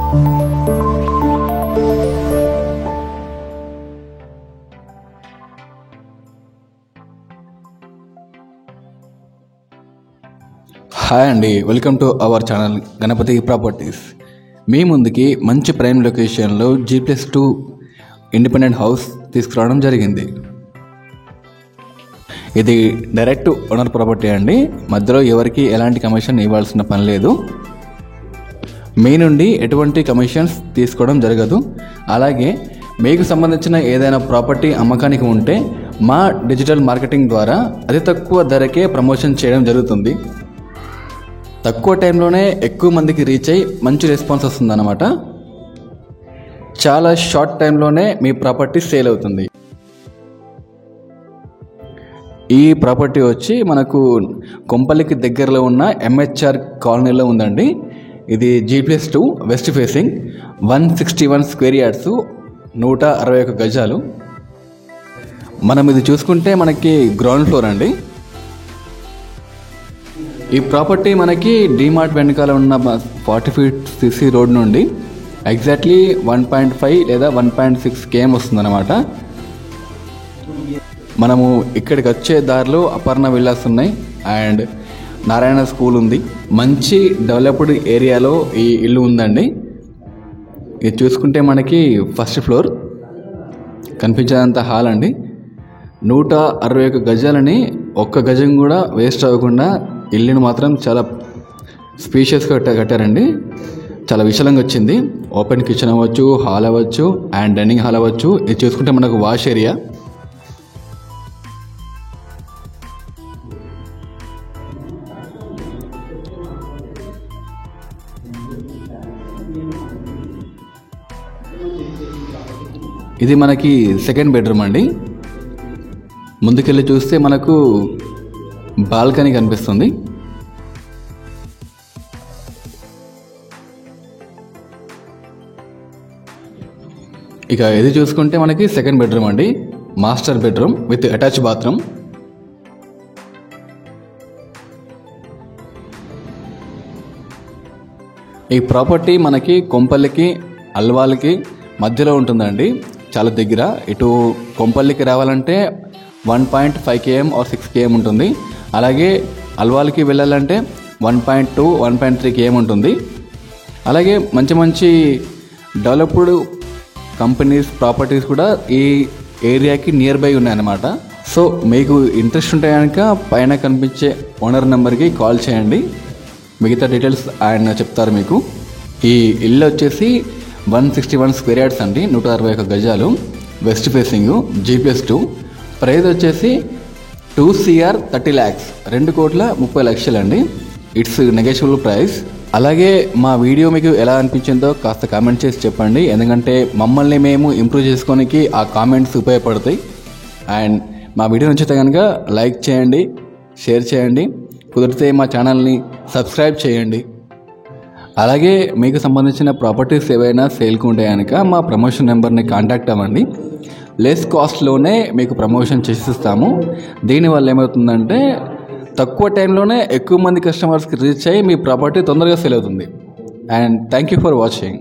Hi అండి, welcome to our channel Ganapathi properties. మీ ముందుకి మంచి ప్రైమ్ లొకేషన్లో G+2 ఇండిపెండెంట్ హౌస్ తీసుకురావడం జరిగింది. ఇది డైరెక్ట్ ఓనర్ ప్రాపర్టీ అండి. మధ్యలో ఎవరికి ఎలాంటి కమిషన్ ఇవ్వాల్సిన పని లేదు. మీ నుండి ఎటువంటి కమిషన్స్ తీసుకోవడం జరగదు. అలాగే మీకు సంబంధించిన ఏదైనా ప్రాపర్టీ అమ్మకానికి ఉంటే మా డిజిటల్ మార్కెటింగ్ ద్వారా అతి తక్కువ ధరకే ప్రమోషన్ చేయడం జరుగుతుంది. తక్కువ టైంలోనే ఎక్కువ మందికి రీచ్ అయ్యి మంచి రెస్పాన్స్ వస్తుందన్నమాట. చాలా షార్ట్ టైంలోనే మీ ప్రాపర్టీ సేల్ అవుతుంది. ఈ ప్రాపర్టీ వచ్చి మనకు కొంపల్లికి దగ్గరలో ఉన్న MHR కాలనీలో ఉందండి. ఇది G+2 west facing 161 square yards 161 గజాలు. మనం ఇది చూసుకుంటే మనకి గ్రౌండ్ ఫ్లోర్ అండి. ఈ ప్రాపర్టీ మనకి డీమార్ట్ వెనకాల ఉన్న 40 ఫీట్ CC రోడ్ నుండి ఎగ్జాక్ట్లీ 1.5 లేదా 1.6 km వస్తుందన్నమాట. మనము ఇక్కడికి వచ్చే దారిలో అపర్ణ విల్లాస్ ఉన్నాయి అండ్ నారాయణ స్కూల్ ఉంది. మంచి డెవలప్డ్ ఏరియాలో ఈ ఇల్లు ఉందండి. ఇది చూసుకుంటే మనకి ఫస్ట్ ఫ్లోర్ కనిపించేంత హాల్ అండి. 161 గజాలని ఒక్క గజం కూడా వేస్ట్ అవ్వకుండా ఇల్లుని మాత్రం చాలా స్పేషియస్గా కట్టారండి. చాలా విశాలంగా వచ్చింది. ఓపెన్ కిచెన్ అవ్వచ్చు, హాల్ అవ్వచ్చు అండ్ డైనింగ్ హాల్ అవ్వచ్చు. ఇది చూసుకుంటే మనకు వాష్ ఏరియా. ఇది మనకి సెకండ్ బెడ్రూమ్ అండి. ముందుకెళ్ళి చూస్తే మనకు బాల్కనీ కనిపిస్తుంది. ఇక ఇది చూసుకుంటే మనకి సెకండ్ బెడ్రూమ్ అండి. Master bedroom with attach bathroom. ఈ ప్రాపర్టీ మనకి కొంపల్లికి అల్వాల్కి మధ్యలో ఉంటుందండి. చాలా దగ్గర. ఇటు కొంపల్లికి రావాలంటే 1.5 km or 6 km ఉంటుంది. అలాగే అల్వాల్కి వెళ్ళాలంటే 1.2, 1.3 km ఉంటుంది. అలాగే మంచి మంచి డెవలప్డ్ కంపెనీస్ ప్రాపర్టీస్ కూడా ఈ ఏరియాకి నియర్ బై ఉన్నాయన్నమాట. సో మీకు ఇంట్రెస్ట్ ఉంటే కనుక పైన కనిపించే ఓనర్ నెంబర్కి కాల్ చేయండి. మిగతా డీటెయిల్స్ ఆయన చెప్తారు మీకు. ఈ ఇల్లు వచ్చేసి 161 స్క్వేర్ యార్డ్స్ అండి, 161 గజాలు, వెస్ట్ ఫేసింగ్, G+2. ప్రైస్ వచ్చేసి 2 crore 30 lakhs, 2,30,00,000 అండి. It's negotiable price. అలాగే మా వీడియో మీకు ఎలా అనిపించిందో కాస్త కామెంట్ చేసి చెప్పండి. ఎందుకంటే మమ్మల్ని మేము ఇంప్రూవ్ చేసుకోనికి ఆ కామెంట్స్ ఉపయోగపడతాయి. అండ్ మా వీడియో నచ్చితే కనుక లైక్ చేయండి, షేర్ చేయండి, కుదిరితే మా ఛానల్ని సబ్స్క్రైబ్ చేయండి. అలాగే మీకు సంబంధించిన ప్రాపర్టీస్ ఏవైనా సేల్కి ఉంటే కనుక మా ప్రమోషన్ నెంబర్ని కాంటాక్ట్ అవ్వండి. లెస్ కాస్ట్లోనే మీకు ప్రమోషన్ చేసిస్తాము. దీనివల్ల ఏమవుతుందంటే తక్కువ టైంలోనే ఎక్కువ మంది కస్టమర్స్కి రీచ్ అయ్యి మీ ప్రాపర్టీ తొందరగా సేల్ అవుతుంది. And thank you for watching.